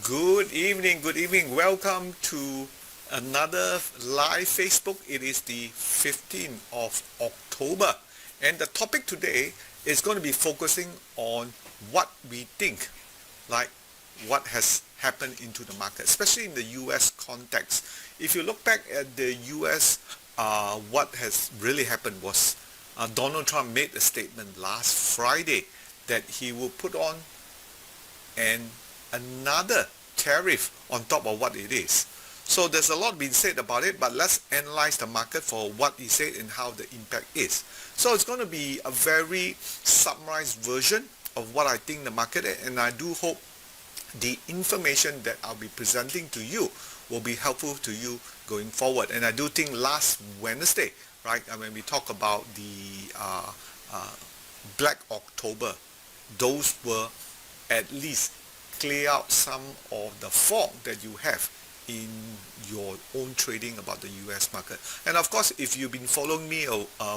Good evening. Welcome to another live Facebook. It is the 15th of October, and the topic today is going to be focusing on what we think, like what has happened into the market, especially in the US context. If you look back at the US, what has really happened was Donald Trump made a statement last Friday that he will put on another tariff on top of what it is. So there's a lot being said about it, but let's analyze the market for what he said and how the impact is. So it's going to be a very summarized version of what I think the market is, and I do hope the information that I'll be presenting to you will be helpful to you going forward. And I do think last Wednesday, right, when we talk about the Black October, those were at least clear out some of the fog that you have in your own trading about the US market. And of course, if you've been following me a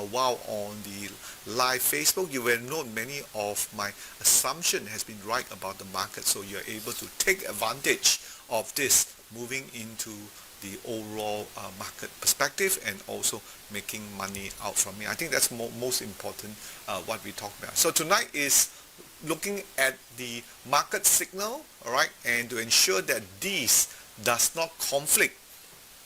while on the live Facebook, you will know many of my assumption has been right about the market, so you're able to take advantage of this moving into the overall market perspective and also making money out from it. I think that's most important what we talk about. So tonight is looking at the market signal, all right, and to ensure that these does not conflict,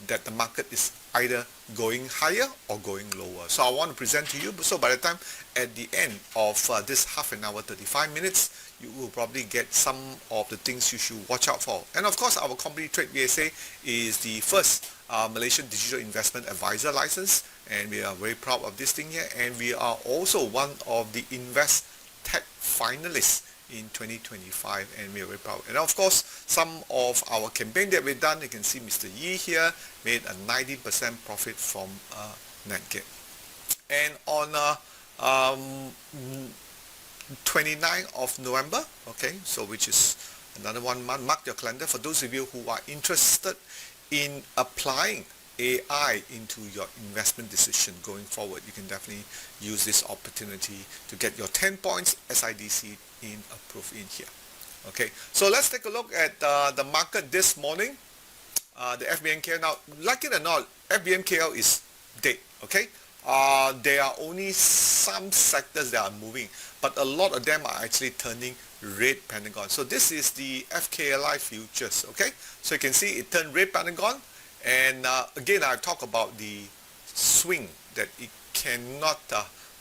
that the market is either going higher or going lower. So I want to present to you, so by the time at the end of this half an hour, 35 minutes, you will probably get some of the things you should watch out for. And of course, our company Trade VSA is the first Malaysian Digital Investment Advisor license, and we are very proud of this thing here, and we are also one of the Invest Tech finalists in 2025, and we are very proud. And of course, some of our campaign that we've done, you can see Mr. Yi here made a 90% profit from Netgate. And on 29th of November, okay, so which is another 1 month, mark your calendar. For those of you who are interested in applying AI into your investment decision going forward, you can definitely use this opportunity to get your 10 points SIDC in approved in here. Okay, so let's take a look at the market this morning. The FBNKL, now like it or not, FBNKL is dead. Okay, there are only some sectors that are moving, but a lot of them are actually turning red pentagon. So this is the FKLI futures. Okay, so you can see it turned red pentagon. And again, I talk about the swing that it cannot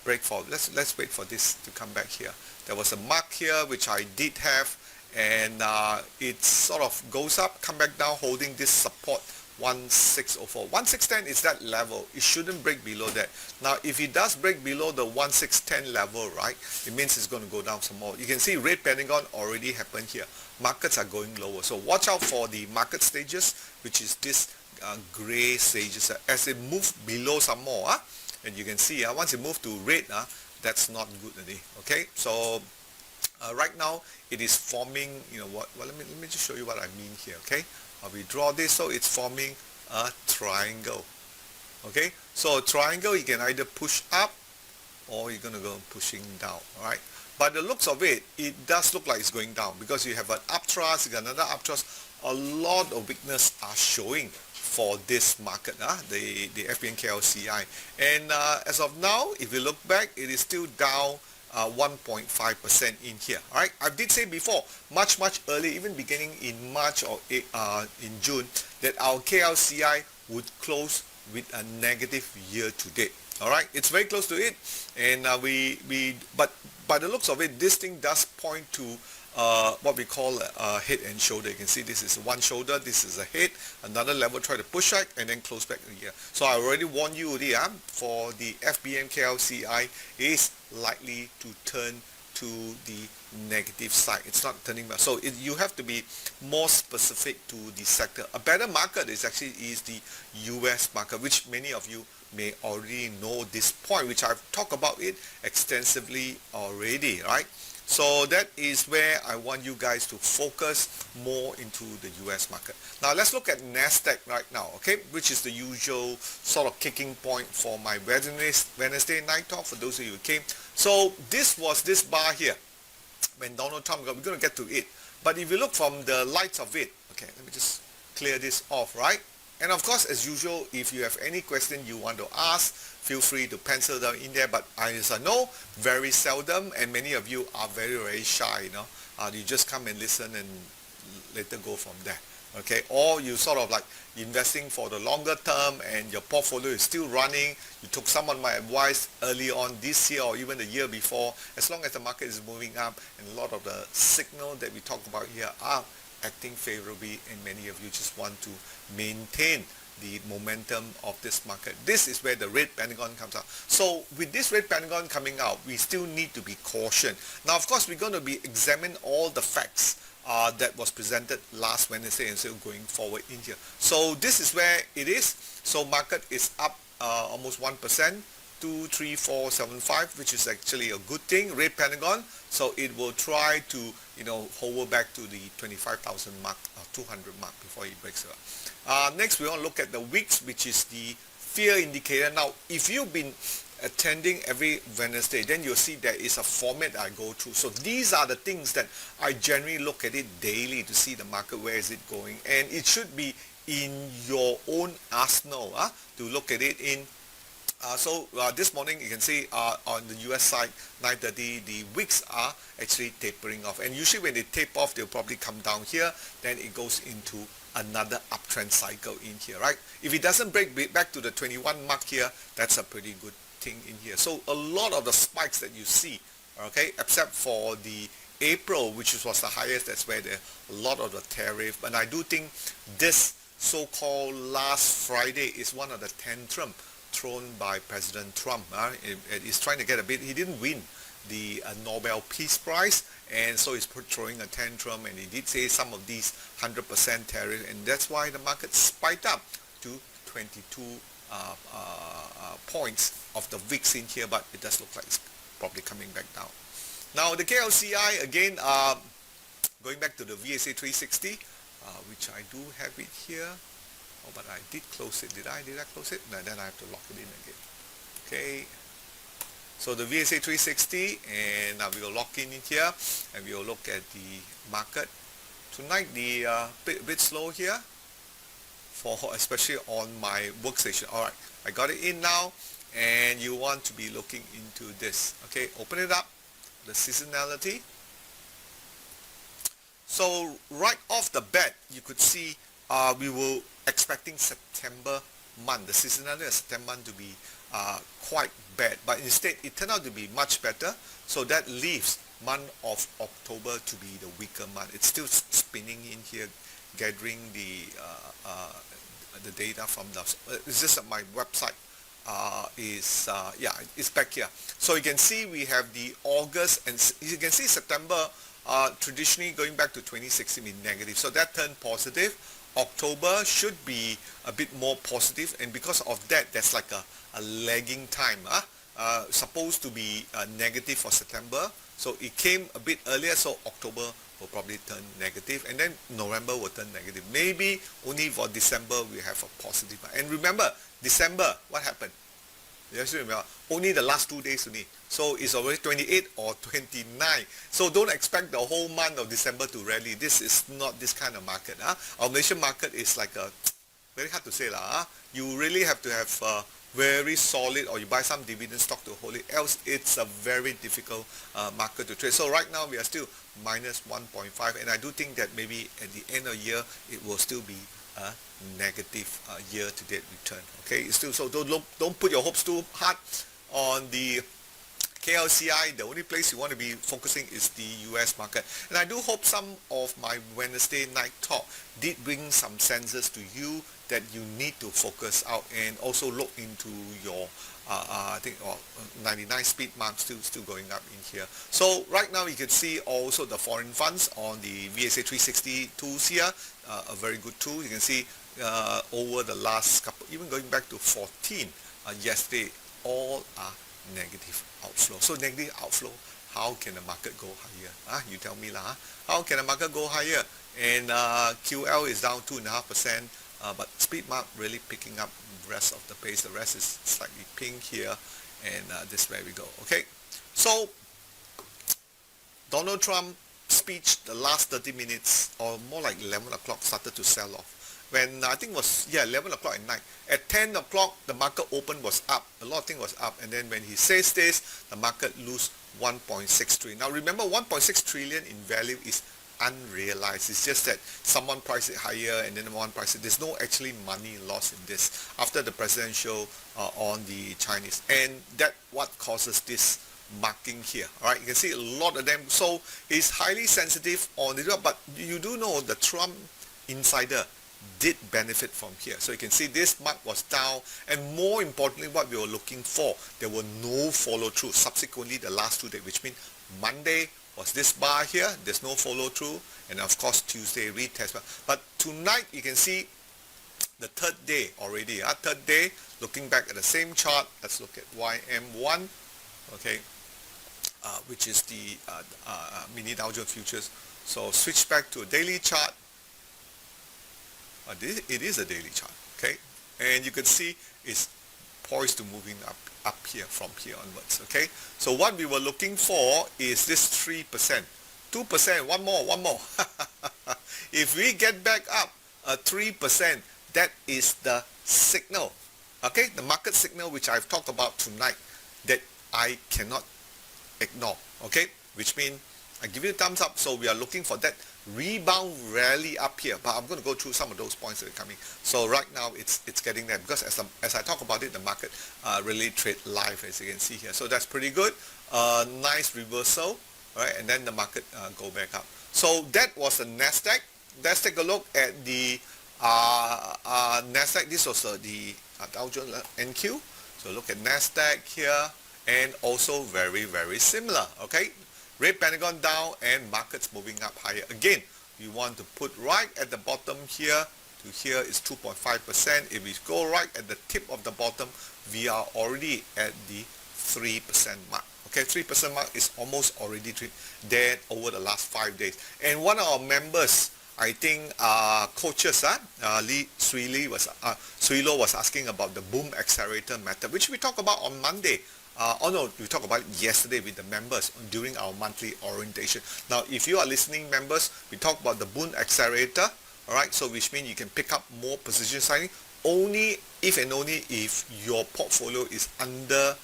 break for. Let's wait for this to come back here. There was a mark here which I did have, and it sort of goes up, come back down, holding this support 1604. 1610 is that level. It shouldn't break below that. Now, if it does break below the 1610 level, right, it means it's going to go down some more. You can see red pentagon already happened here. Markets are going lower. So watch out for the market stages, which is this gray stages. As it moves below some more, and you can see once it moves to red, that's not good today. Okay, so right now it is forming, you know what, well, let me just show you what I mean here. Okay, we draw this, so it's forming a triangle. Okay, so a triangle, you can either push up or you're going to go pushing down. All right, but the looks of it, it does look like it's going down because you have an upthrust, you got another upthrust. A lot of weakness are showing for this market, the FBNKLCI. And as of now, if you look back, it is still down 1.5% in here. All right, I did say before, much early, even beginning in March or in June, that our KLCI would close with a negative year to date. All right, it's very close to it, and but by the looks of it, this thing does point to what we call a head and shoulder. You can see this is one shoulder, this is a head, another level, try to push back and then close back here. So I already warned you for the FBNKLCI is likely to turn to the negative side. It's not turning back. So you have to be more specific to the sector. A better market is the US market, which many of you may already know this point, which I've talked about it extensively already, right? So that is where I want you guys to focus more into the US market. Now let's look at Nasdaq right now, okay, which is the usual sort of kicking point for my Wednesday night talk for those of you who came. So this was this bar here when Donald Trump got, we're going to get to it. But if you look from the lights of it, okay, let me just clear this off, right? And of course, as usual, if you have any question you want to ask, feel free to pencil down in there. But as I know, very seldom, and many of you are very, very shy, you know. You just come and listen and later go from there, okay? Or you sort of like investing for the longer term and your portfolio is still running. You took some of my advice early on this year or even the year before. As long as the market is moving up and a lot of the signal that we talk about here are acting favorably, and many of you just want to maintain the momentum of this market. This is where the red pentagon comes out. So with this red pentagon coming out, we still need to be cautious. Now, of course, we're going to be examine all the facts that was presented last Wednesday and still going forward in here. So this is where it is. So market is up almost 1%. 23475, which is actually a good thing, red pentagon. So it will try to, you know, hover back to the 25,000 mark, 200 mark before it breaks up. Next, we want to look at the wicks, which is the fear indicator. Now, if you've been attending every Wednesday, then you'll see there is a format I go through. So these are the things that I generally look at it daily to see the market, where is it going, and it should be in your own arsenal to look at it in. So this morning you can see on the US side, 9:30, the wicks are actually tapering off, and usually when they tape off, they'll probably come down here, then it goes into another uptrend cycle in here, right? If it doesn't break back to the 21 mark here, that's a pretty good thing in here. So a lot of the spikes that you see, okay, except for the April, which was the highest, that's where a lot of the tariff. But I do think this so-called last Friday is one of the tantrum thrown by President Trump. He's trying to get a bit, he didn't win the Nobel Peace Prize, and so he's throwing a tantrum, and he did say some of these 100% tariff, and that's why the market spiked up to 22 points of the VIX in here, but it does look like it's probably coming back down. Now the KLCI, again, going back to the VSA 360, which I do have it here. Oh, but I did close it. Did I close it? No, then I have to lock it in again. Okay. So the VSA 360, and now we will lock in here, and we will look at the market. Tonight, the bit slow here, for especially on my workstation. All right, I got it in now, and you want to be looking into this. Okay, open it up, the seasonality. So right off the bat, you could see we were expecting September month, the seasonality of September month to be quite bad, but instead it turned out to be much better. So that leaves month of October to be the weaker month. It's still spinning in here, gathering the data from the. It's just that my website it's back here. So you can see we have the August, and you can see September traditionally going back to 2016 in negative. So that turned positive. October should be a bit more positive, and because of that, there's like a lagging time. Supposed to be negative for September, so it came a bit earlier, so October will probably turn negative, and then November will turn negative. Maybe only for December we have a positive. And remember, December, what happened? You have to remember, only the last 2 days only. So it's already 28 or 29. So don't expect the whole month of December to rally. This is not this kind of market. Our Malaysian market is like a, very hard to say. You really have to have very solid, or you buy some dividend stock to hold it. Else it's a very difficult market to trade. So right now we are still minus 1.5. And I do think that maybe at the end of the year, it will still be a negative year-to-date return. Okay, it's still, so don't put your hopes too hard on the KLCI. The only place you want to be focusing is the US market. And I do hope some of my Wednesday night talk did bring some senses to you that you need to focus out, and also look into your I think 99 speed mark still going up in here. So right now you can see also the foreign funds on the VSA 360 tools here, a very good tool. You can see over the last couple, even going back to 14 yesterday, all are negative outflow. So negative outflow, how can the market go higher? You tell me lah. How can the market go higher? And QL is down 2.5%, but speed mark really picking up the rest of the pace. The rest is slightly pink here, and this is where we go. Okay, so Donald Trump's speech, the last 30 minutes or more like 11 o'clock started to sell off. When I think it was 11 o'clock at night. At 10 o'clock the market open was up. A lot of things was up, and then when he says this, the market lose 1.6 trillion. Now remember, 1.6 trillion in value is unrealized. It's just that someone priced it higher and then one priced it. There's no actually money lost in this after the presidential on the Chinese, and that what causes this marking here. All right, you can see a lot of them. So it's highly sensitive on the, but you do know the Trump insider did benefit from here. So you can see this mark was down, and more importantly what we were looking for, there were no follow through subsequently the last 2 days, which means Monday was this bar here, there's no follow through, and of course Tuesday retest. But tonight you can see the third day already. Third day, looking back at the same chart, let's look at YM1, okay, which is the mini Dow Jones futures. So switch back to a daily chart. It is a daily chart, okay, and you can see it's poised to moving up here from here onwards, okay. So what we were looking for is this 3%, 2%, one more. If we get back up 3%, that is the signal, okay, the market signal which I've talked about tonight that I cannot ignore, okay, which means I give you a thumbs up. So we are looking for that rebound rally up here, but I'm going to go through some of those points that are coming. So right now it's getting there, because as I talk about it, the market really trade live, as you can see here. So that's pretty good. Nice reversal, right? And then the market go back up. So that was the Nasdaq. Let's take a look at the Nasdaq. This was the Dow Jones NQ. So look at Nasdaq here, and also very, very similar, okay. Red Pentagon down and markets moving up higher. Again, we want to put right at the bottom here to here is 2.5%. If we go right at the tip of the bottom, we are already at the 3% mark. Okay, 3% mark is almost already there over the last 5 days. And one of our members, I think coaches, Swee Lo was asking about the boom accelerator method, which we talked about on Monday. We talked about it yesterday with the members during our monthly orientation. Now, if you are listening, members, we talked about the boom accelerator, all right, so which means you can pick up more position signing only if and only if your portfolio is under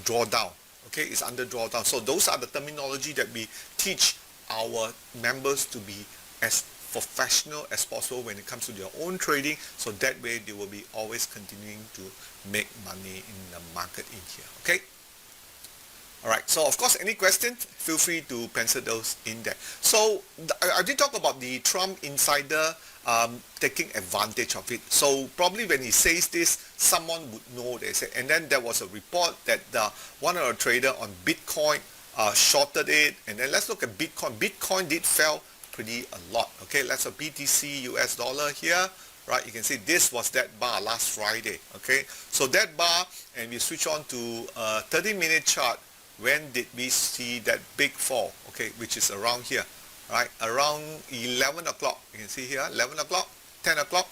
drawdown, okay, it's under drawdown. So those are the terminology that we teach our members to be as professional as possible when it comes to their own trading, so that way they will be always continuing to make money in the market in here, okay. Alright, so of course any questions, feel free to pencil those in there. So I did talk about the Trump insider taking advantage of it. So probably when he says this, someone would know, they say. And then there was a report that one of the trader on Bitcoin shorted it. And then let's look at Bitcoin. Bitcoin did fell pretty a lot, okay. Let's a BTC US dollar here, right? You can see this was that bar last Friday, okay. So that bar, and we switch on to a 30-minute chart. When did we see that big fall, okay, which is around here, right? Around 11 o'clock, you can see here, 11 o'clock, 10 o'clock,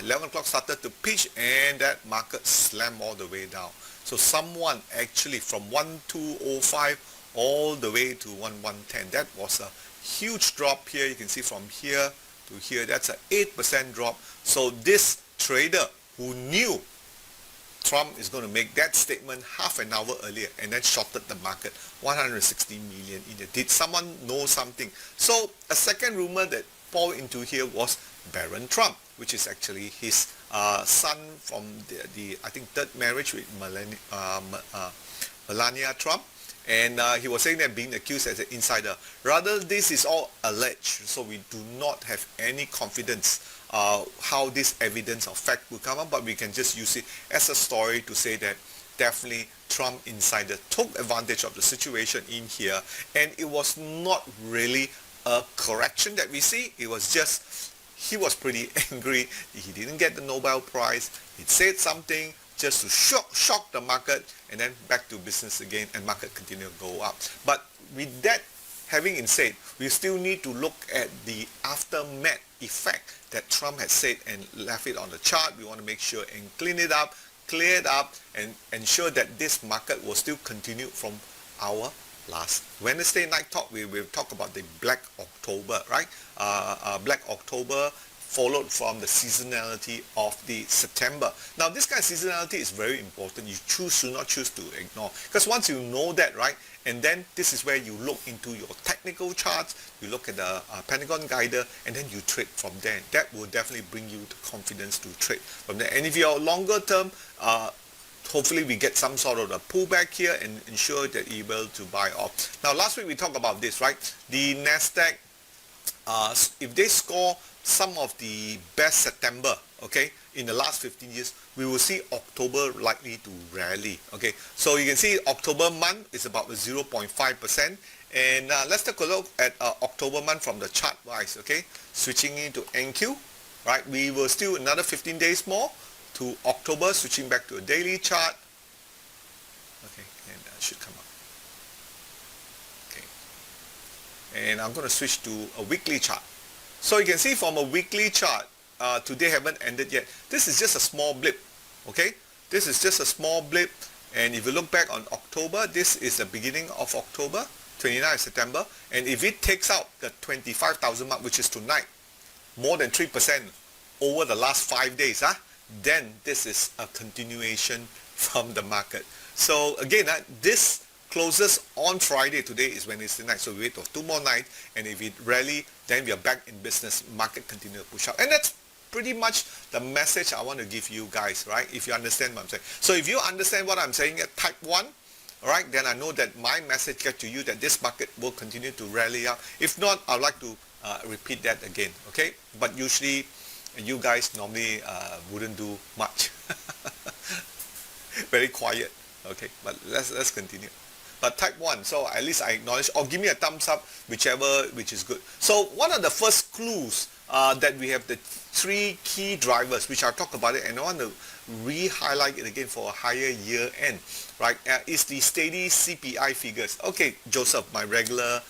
11 o'clock started to pitch, and that market slammed all the way down. So someone actually from 1205 all the way to 1110, that was a huge drop here. You can see from here to here, that's an 8% drop. So this trader who knew Trump is going to make that statement half an hour earlier and then shorted the market, 160 million in it. Did someone know something? So a second rumor that poured into here was Baron Trump, which is actually his son from the I think third marriage with Melania Trump. And he was saying that being accused as an insider. Rather, this is all alleged, so we do not have any confidence how this evidence of fact will come up, but we can just use it as a story to say that definitely Trump insider took advantage of the situation in here, and it was not really a correction that we see. It was just, he was pretty angry. He didn't get the Nobel Prize. He said something just to shock the market, and then back to business again, and market continue to go up. But with that having been said, we still need to look at the aftermath effect that Trump has said and left it on the chart. We want to make sure and clean it up, clear it up, and ensure that this market will still continue from our last Wednesday night talk, we will talk about the Black October, right? Black October followed from the seasonality of the September. Now, this kind of seasonality is very important. You should not choose to ignore. Because once you know that, right, and then this is where you look into your technical charts, you look at the Pentagon Guider, and then you trade from there. That will definitely bring you the confidence to trade from there. And if you're longer term, hopefully we get some sort of a pullback here and ensure that you're able to buy off. Now, last week we talked about this, right? The Nasdaq, if they score some of the best September, okay, in the last 15 years, we will see October likely to rally, okay. So you can see October month is about 0.5%, and let's take a look at October month from the chart wise, okay. Switching into NQ, right, we will still another 15 days more to October, switching back to a daily chart, okay, and that should come up. And I'm going to switch to a weekly chart. So you can see from a weekly chart, today haven't ended yet. This is just a small blip, okay? This is just a small blip, and if you look back on October, this is the beginning of October, 29th September, and if it takes out the 25,000 mark, which is tonight, more than 3% over the last 5 days, then this is a continuation from the market. So again, this closes on Friday. Today is Wednesday night, so we wait for 2 more nights, and if it rally, then we are back in business. Market continue to push out, and that's pretty much the message I want to give you guys, right? If you understand what I'm saying. So if you understand what I'm saying at type 1, all right, then I know that my message gets to you that this market will continue to rally up. If not, I'd like to repeat that again, okay? But usually you guys normally wouldn't do much. Very quiet, okay? But let's continue. But type 1, so at least I acknowledge, or give me a thumbs up, whichever which is good. So one of the first clues that we have the 3 key drivers, which I'll talk about it, and I want to re-highlight it again for a higher year end, right, is the steady CPI figures. Okay, Joseph, my regular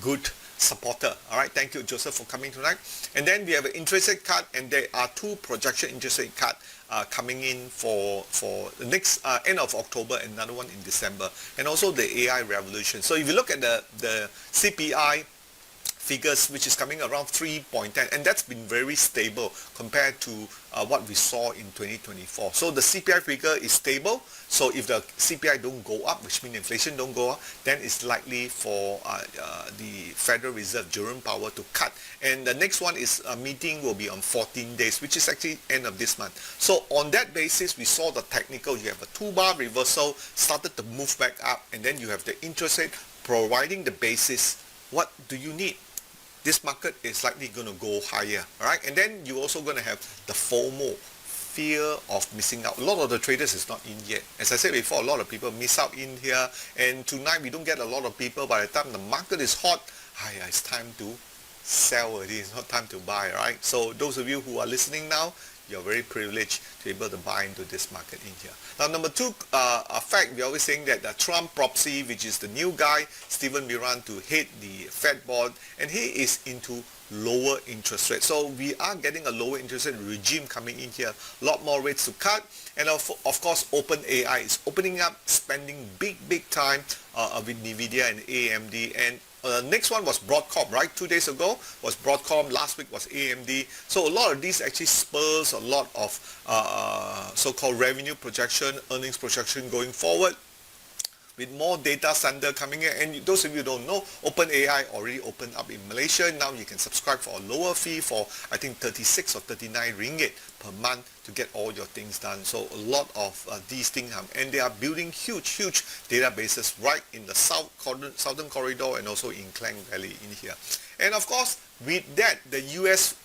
good supporter. All right, thank you, Joseph, for coming tonight. And then we have an interest rate cut, and there are 2 projection interest rate cut coming in for the next end of October, and another one in December, and also the AI revolution. So if you look at the CPI figures, which is coming around 3.10, and that's been very stable compared to what we saw in 2024. So the CPI figure is stable. So if the CPI don't go up, which means inflation don't go up, then it's likely for the Federal Reserve, Jerome Powell, to cut. And the next one is a meeting will be on 14 days, which is actually end of this month. So on that basis, we saw the technical. You have a 2-bar reversal, started to move back up, and then you have the interest rate providing the basis. What do you need? This market is likely going to go higher, all right? And then you're also going to have the FOMO, fear of missing out. A lot of the traders is not in yet. As I said before, a lot of people miss out in here, and tonight we don't get a lot of people. By the time the market is hot, it's time to sell already. It's not time to buy, right? So those of you who are listening now, you're very privileged to be able to buy into this market in here. Now, number 2 fact, we're always saying that the Trump proxy, which is the new guy, Stephen Miran, to head the Fed board, and he is into lower interest rates. So we are getting a lower interest rate regime coming in here, a lot more rates to cut, and of course OpenAI is opening up, spending big time with NVIDIA and AMD, and next one was Broadcom, right? 2 days ago was Broadcom, last week was AMD. So a lot of these actually spurs a lot of so-called revenue projection, earnings projection going forward, with more data center coming in. And those of you who don't know, OpenAI already opened up in Malaysia. Now you can subscribe for a lower fee for, I think, 36 or 39 ringgit per month to get all your things done. So a lot of these things, and they are building huge databases right in the southern corridor, and also in Klang Valley in here. And of course, with that, the US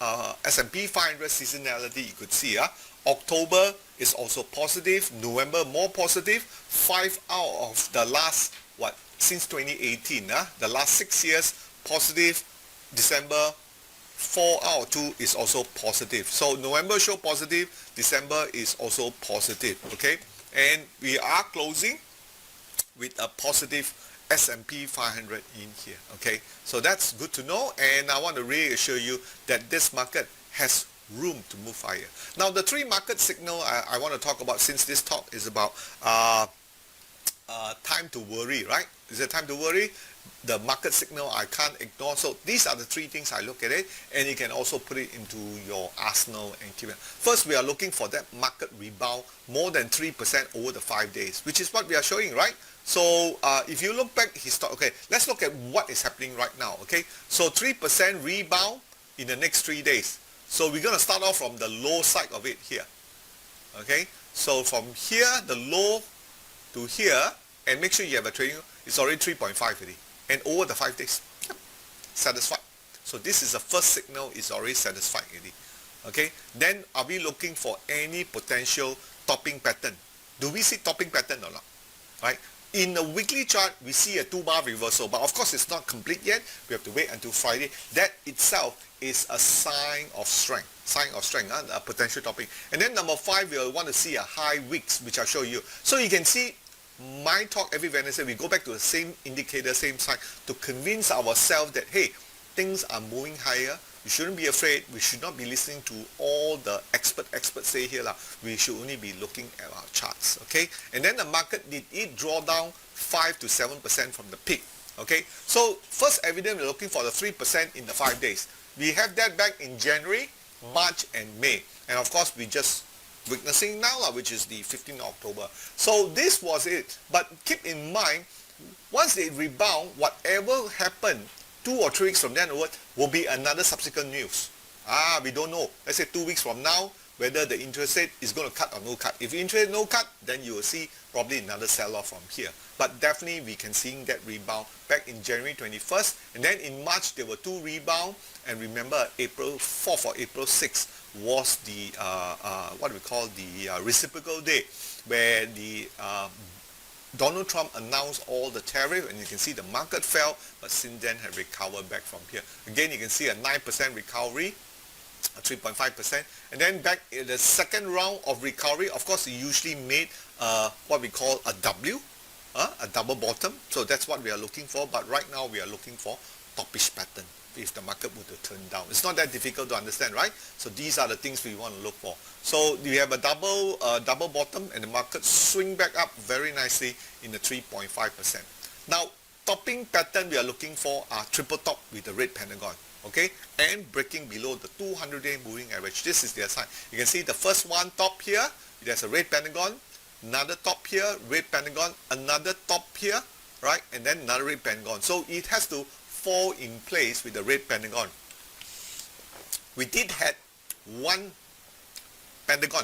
S&P 500 seasonality, you could see, October is also positive, November more positive, 5 out of the last, since 2018, the last 6 years, positive, December, 4 out of 2 is also positive. So November show positive, December is also positive, okay? And we are closing with a positive S&P 500 in here, okay? So that's good to know, and I want to reassure you that this market has room to move higher. Now the 3 market signal I want to talk about, since this talk is about time to worry, right? Is it time to worry? The market signal I can't ignore. So these are the three things I look at it, and you can also put it into your arsenal and keep it. First, we are looking for that market rebound more than 3% over the 5 days, which is what we are showing, right? So if you look back, okay, let's look at what is happening right now, okay? So 3% rebound in the next 3 days. So we're going to start off from the low side of it here, okay? So from here, the low to here, and make sure you have a trading, it's already 3.5 already. And over the 5 days, yep, satisfied. So this is the first signal, is already satisfied already. Okay, then are we looking for any potential topping pattern? Do we see topping pattern or not? Right? In the weekly chart, we see a 2-bar reversal, but of course it's not complete yet. We have to wait until Friday. That itself is a sign of strength. A potential topping. And then number 5, we'll want to see a high wicks, which I'll show you. So you can see my talk every Wednesday, we go back to the same indicator, same sign, to convince ourselves that, hey, things are moving higher. We shouldn't be afraid. We should not be listening to all the experts say here. We should only be looking at our charts, okay? And then the market, did it draw down 5 to 7% from the peak, okay? So first evidence, we're looking for the 3% in the 5 days. We have that back in January, March, and May. And of course, we just witnessing now, which is the 15th of October. So this was it. But keep in mind, once they rebound, whatever happened 2 or 3 weeks from then onward will be another subsequent news. We don't know. Let's say 2 weeks from now, whether the interest rate is going to cut or no cut. If interest rate no cut, then you will see probably another sell-off from here. But definitely we can see that rebound back in January 21st. And then in March, there were 2 rebounds. And remember, April 4th or April 6th was the, what we call the reciprocal day, where the Donald Trump announced all the tariff, and you can see the market fell, but since then had recovered back from here. Again, you can see a 9% recovery, 3.5%, and then back in the second round of recovery, of course, it usually made what we call a W, a double bottom. So that's what we are looking for, but right now we are looking for toppish pattern if the market were to turn down. It's not that difficult to understand, right? So these are the things we want to look for. So we have a double bottom, and the market swing back up very nicely in the 3.5%. Now, topping pattern we are looking for are triple top with the red pentagon, okay? And breaking below the 200-day moving average. This is their sign. You can see the first one top here, there's a red pentagon, another top here, red pentagon, another top here, right? And then another red pentagon. So it has to fall in place with the red pentagon. We did have one pentagon,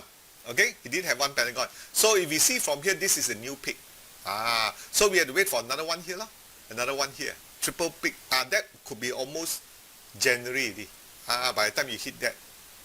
okay? It did have one pentagon. So if we see from here, this is a new peak. So we have to wait for another one here, another one here. Triple peak. That could be almost January. By the time you hit that.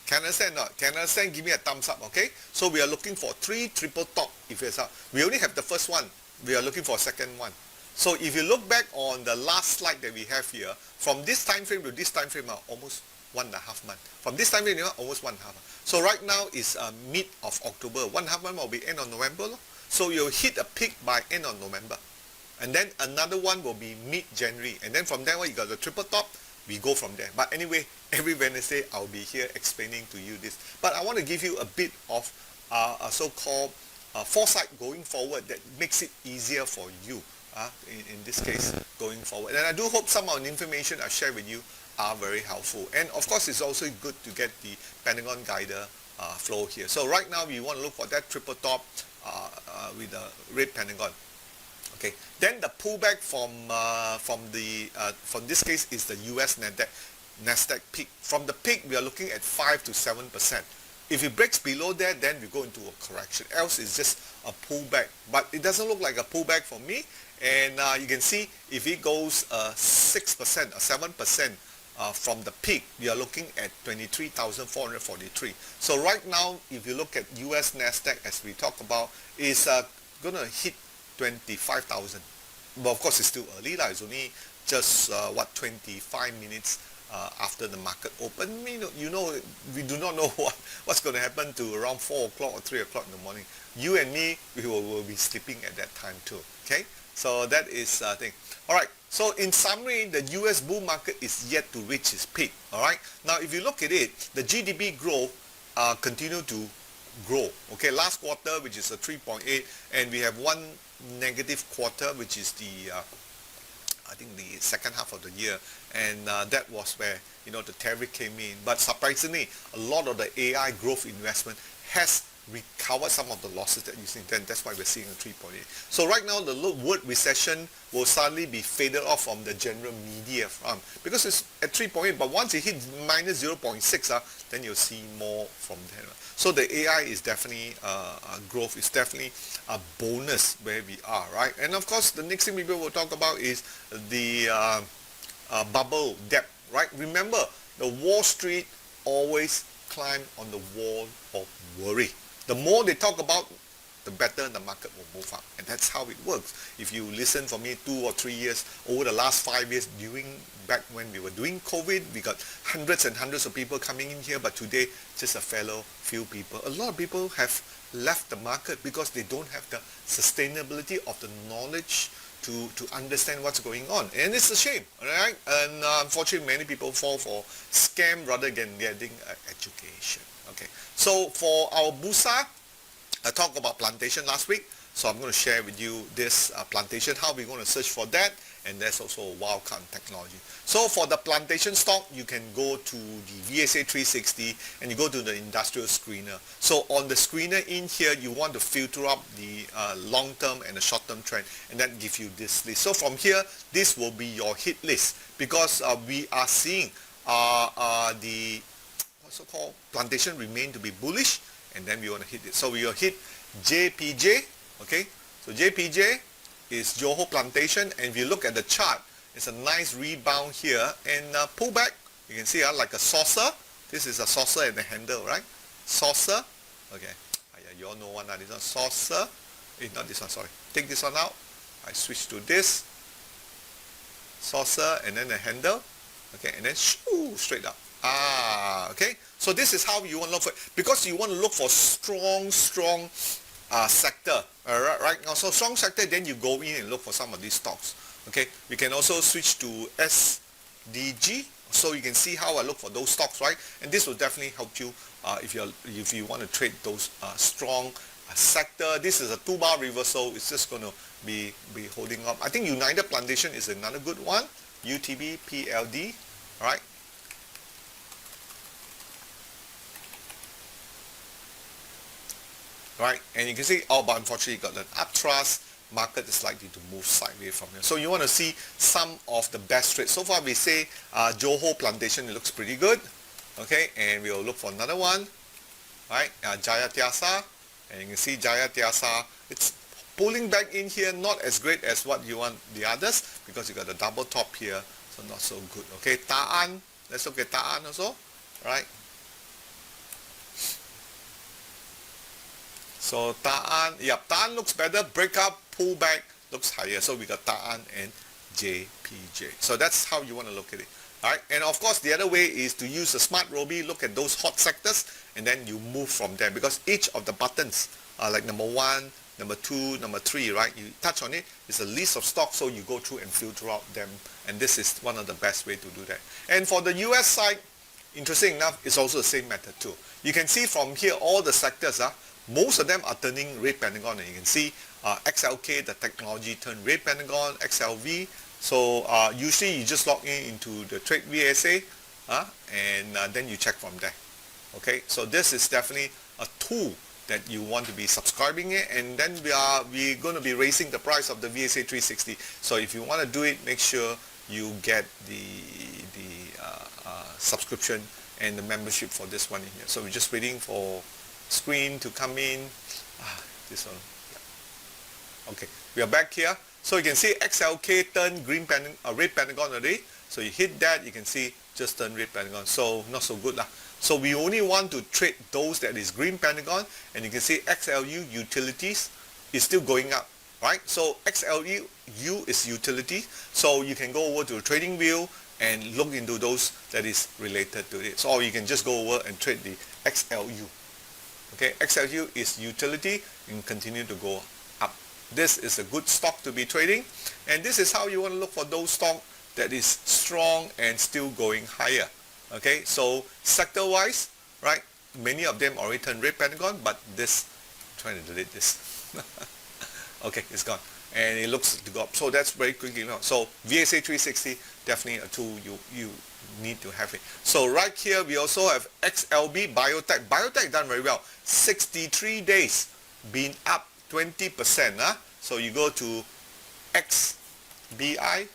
Can understand or not? Can understand? Give me a thumbs up, okay? So we are looking for 3 triple top. If it's up, we only have the first one. We are looking for a second one. So if you look back on the last slide that we have here, from this time frame to this time frame, almost 1.5 months. From this time frame, almost 1.5 months. So right now is mid of October. 1.5 months will be end of November. So you'll hit a peak by end of November. And then another one will be mid-January. And then from there on, you got the triple top. We go from there. But anyway, every Wednesday, I'll be here explaining to you this. But I want to give you a bit of a so-called foresight going forward that makes it easier for you. In this case, going forward. And I do hope some of the information I share with you are very helpful. And of course, it's also good to get the Pentagon Guider flow here. So right now, we want to look for that triple top with the red Pentagon. Okay. Then the pullback from this case is the US Nasdaq peak. From the peak, we are looking at 5 to 7%. If it breaks below that, then we go into a correction. Else, it's just a pullback. But it doesn't look like a pullback for me. And you can see if it goes 6% or 7% from the peak, we are looking at 23,443. So right now, if you look at US Nasdaq, as we talk about, is going to hit 25,000. But of course, it's still early. It's only just 25 minutes after the market open. You know, we do not know what's going to happen to around 4 o'clock or 3 o'clock in the morning. You and me, we will be sleeping at that time too. Okay, so that is a thing. All right. So in summary, the US bull market is yet to reach its peak. All right. Now, if you look at it, the GDP growth continue to grow. Okay, last quarter, which is a 3.8, and we have one negative quarter, which is the I think the second half of the year, and that was where the tariff came in. But surprisingly, a lot of the AI growth investment has recovered some of the losses that you see. Then that's why we're seeing a 3.8. So right now the word recession will suddenly be faded off from the general media front because it's at 3.8. But once it hits minus 0.6, then you'll see more from there. So the AI is definitely growth is definitely a bonus where we are, right? And of course, the next thing we will talk about is the bubble depth, right? Remember, the Wall Street always climb on the wall of worry. The more they talk about, the better the market will move up. And that's how it works. If you listen for me 2 or 3 years, over the last 5 years, back when we were doing COVID, we got hundreds and hundreds of people coming in here, but today, just a few people. A lot of people have left the market because they don't have the sustainability of the knowledge to understand what's going on. And it's a shame, right? And unfortunately, many people fall for scam rather than getting education. Okay, so for our Bursa, I talked about plantation last week, so I'm going to share with you this plantation, how we're going to search for that, and there's also a wildcard technology. So for the plantation stock, you can go to the VSA 360 and you go to the industrial screener. So on the screener in here, you want to filter up the long-term and the short-term trend, and that gives you this list. So from here, this will be your hit list because we are seeing the so-called plantation remain to be bullish, and then we want to hit it. So we will hit JPJ, okay? So JPJ is Johor Plantation, and if you look at the chart, it's a nice rebound here and pull back. You can see like a saucer. This is a saucer and a handle, right? Saucer, okay. You all know one, this one, saucer. Not this one, sorry. Take this one out. I switch to this. Saucer and then a handle, okay, and then shoo, straight up. Okay. So this is how you want to look for it, because you want to look for strong sector. Right now, so strong sector, then you go in and look for some of these stocks. Okay. We can also switch to SDG, so you can see how I look for those stocks, right? And this will definitely help you if you want to trade those strong sector. This is a 2-bar reversal. It's just going to be holding up. I think United Plantation is another good one. UTB PLD, right? Right, and you can see, but unfortunately you got an upthrust. Market is likely to move sideways from here. So you want to see some of the best trades. So far we say Johor Plantation, it looks pretty good. Okay, and we'll look for another one. Right, Jaya Tiasa, and you can see Jaya Tiasa, it's pulling back in here, not as great as what you want the others, because you got the double top here, so not so good. Okay, Ta'an, let's look at Ta'an also. Right. So Ta'an, Ta'an looks better, breakup, pull back, looks higher. So we got Ta'an and JPJ. So that's how you want to look at it. Alright, and of course the other way is to use the SmartRobie, look at those hot sectors, and then you move from there, because each of the buttons are like number 1, number 2, number 3, right? You touch on it, it's a list of stocks, so you go through and filter out them, and this is one of the best way to do that. And for the US side, interesting enough, it's also the same method too. You can see from here all the sectors, most of them are turning red pentagon, and you can see XLK, the technology, turned red pentagon, XLV. So usually you just log into the trade VSA and then you check from there. Okay, so this is definitely a tool that you want to be subscribing it, and then we're going to be raising the price of the VSA 360. So if you want to do it, make sure you get the subscription and the membership for this one in here. So we're just waiting for screen to come in. This one. Yeah. Okay, we are back here. So you can see XLK turn red pentagon already. So you hit that, you can see just turn red pentagon. So not so good lah. So we only want to trade those that is green pentagon, and you can see XLU utilities is still going up, right? So XLU is utility. So you can go over to the trading wheel and look into those that is related to it. So or you can just go over and trade the XLU. Okay, XLU is utility and continue to go up. This is a good stock to be trading, and this is how you want to look for those stock that is strong and still going higher. Okay, so sector wise, right, many of them already turned red pentagon, but this, I'm trying to delete this. Okay, it's gone. And it looks to go up. So that's very quickly. So VSA 360, definitely a tool you need to have it. So right here, we also have XLB Biotech. Biotech done very well. 63 days, been up 20%. So you go to XBI,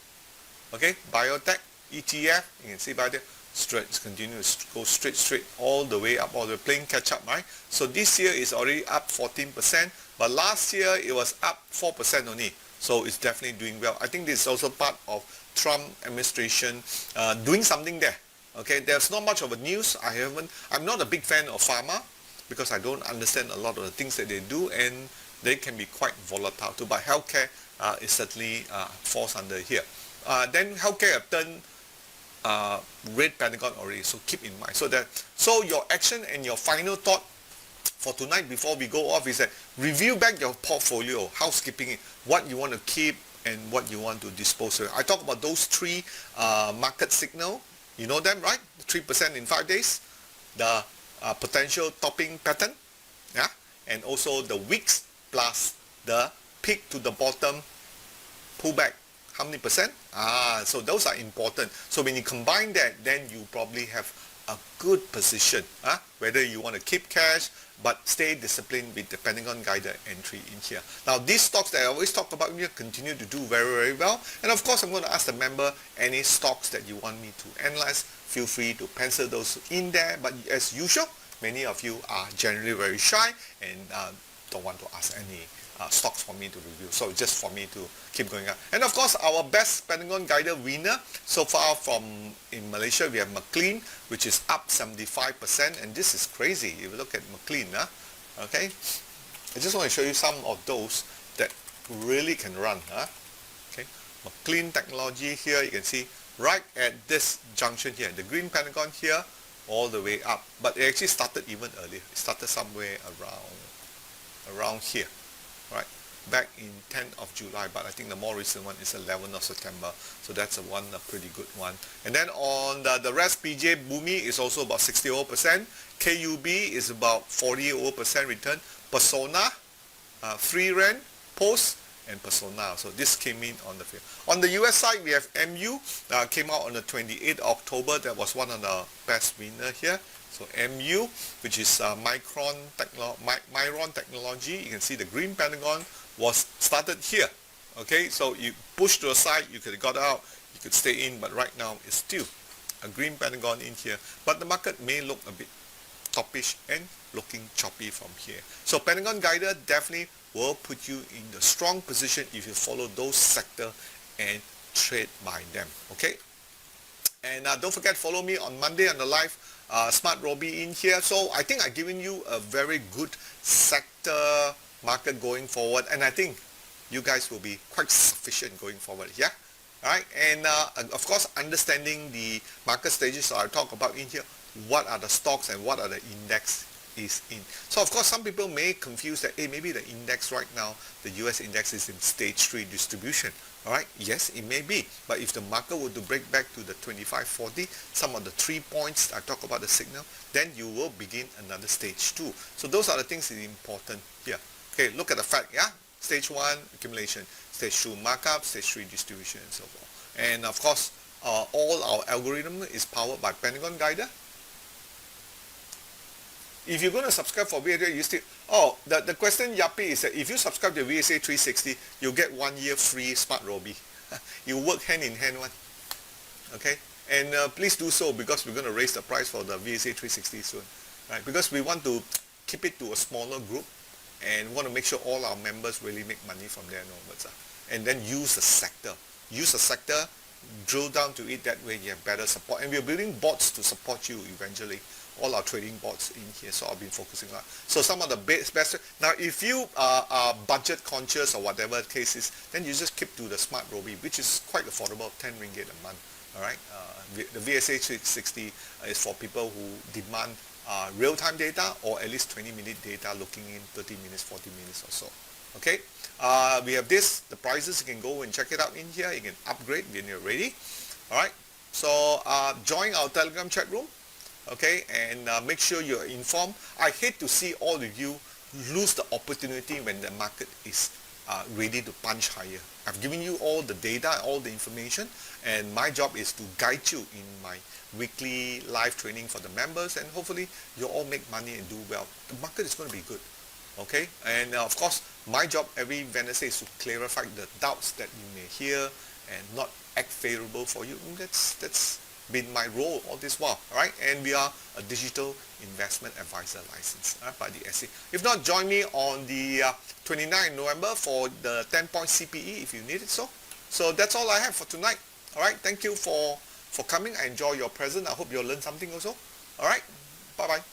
okay, Biotech, ETF, you can see Biotech, straight, it's continuous, go straight, all the way up, all the way, playing catch up, right? So this year is already up 14%, but last year it was up 4% only. So it's definitely doing well. I think this is also part of Trump administration doing something there. Okay, there's not much of a news. I'm not a big fan of pharma because I don't understand a lot of the things that they do, and they can be quite volatile too. But healthcare is certainly falls under here. Then healthcare have turned red Pentagon already, so keep in mind. So your action and your final thought for tonight before we go off is that review back your portfolio, housekeeping it, what you want to keep and what you want to dispose of. I talk about those three market signal. You know them, right? 3% in 5 days, the potential topping pattern, yeah, and also the wicks plus the peak to the bottom pullback. How many percent? So those are important. So when you combine that, then you probably have a good position, whether you want to keep cash but stay disciplined with the Pentagon guided entry in here. Now these stocks that I always talk about here continue to do very well, and of course I'm going to ask the member any stocks that you want me to analyze. Feel free to pencil those in there, but as usual, many of you are generally very shy and don't want to ask any stocks for me to review, so just for me to keep going up. And of course our best Pentagon guided winner so far from in Malaysia, we have McLean, which is up 75%, and this is crazy if you look at McLean. Okay, I just want to show you some of those that really can run. Okay, McLean Technology here, you can see right at this junction here, the green Pentagon here, all the way up, but it actually started even earlier. It started somewhere around here, right, back in 10th of July, but I think the more recent one is 11th of September, so that's a pretty good one. And then on the rest, PJ Bumi is also about 60%, KUB is about 40% return, Persona, 3 Rand, Post, and Persona. So this came in on the field. On the US side, we have MU, came out on the 28th October, that was one of the best winner here. So MU, which is Myron Technology, you can see the green Pentagon was started here. Okay, so you push to the side, you could have got out, you could stay in, but right now it's still a green Pentagon in here. But the market may look a bit toppish and looking choppy from here. So Pentagon Guider definitely will put you in the strong position if you follow those sector and trade by them. Okay, and don't forget, follow me on Monday on the live SmartRobie in here. So I think I've given you a very good sector market going forward, and I think you guys will be quite sufficient going forward. Yeah, all right. And of course, understanding the market stages I talk about in here, what are the stocks and what are the index is in. So of course, some people may confuse that, hey, maybe the index right now, the US index is in stage 3 distribution. All right, yes, it may be, but if the market were to break back to the 2540, some of the 3 points I talk about the signal, then you will begin another stage 2. So those are the things that are important here. Okay, look at the fact, yeah, stage 1 accumulation, stage 2 markup, stage 3 distribution, and so forth. And of course, all our algorithm is powered by Pentagon Guider. If you're going to subscribe for VSA, you still... Oh, the question, Yappy, is that if you subscribe to VSA 360, you'll get 1 year free SmartRobie. You work hand in hand one. Okay? And please do so, because we're going to raise the price for the VSA 360 soon. Right? Because we want to keep it to a smaller group and want to make sure all our members really make money from there onwards. And then use the sector. Use the sector, drill down to it, that way you have better support. And we're building bots to support you eventually. All our trading bots in here, so I've been focusing on. So some of the best. Now, if you are budget conscious or whatever the case is, then you just keep to the SmartRobie, which is quite affordable, 10 ringgit a month. All right, the VSA 360 is for people who demand real-time data or at least 20-minute data, looking in 30 minutes, 40 minutes or so. Okay, we have this. The prices, you can go and check it out in here. You can upgrade when you're ready. All right, so join our Telegram chat room. Okay, and make sure you're informed. I hate to see all of you lose the opportunity when the market is ready to punch higher. I've given you all the data, all the information, and my job is to guide you in my weekly live training for the members, and hopefully you all make money and do well. The market is going to be good. Okay, and of course my job every Wednesday is to clarify the doubts that you may hear and not act favorable for you. And that's been my role all this while. All right, and we are a digital investment advisor license by the SE. If not, join me on the 29th November for the 10-point CPE if you need it. So that's all I have for tonight. All right, thank you for coming. I enjoy your presence. I hope you'll learn something also. All right, bye bye.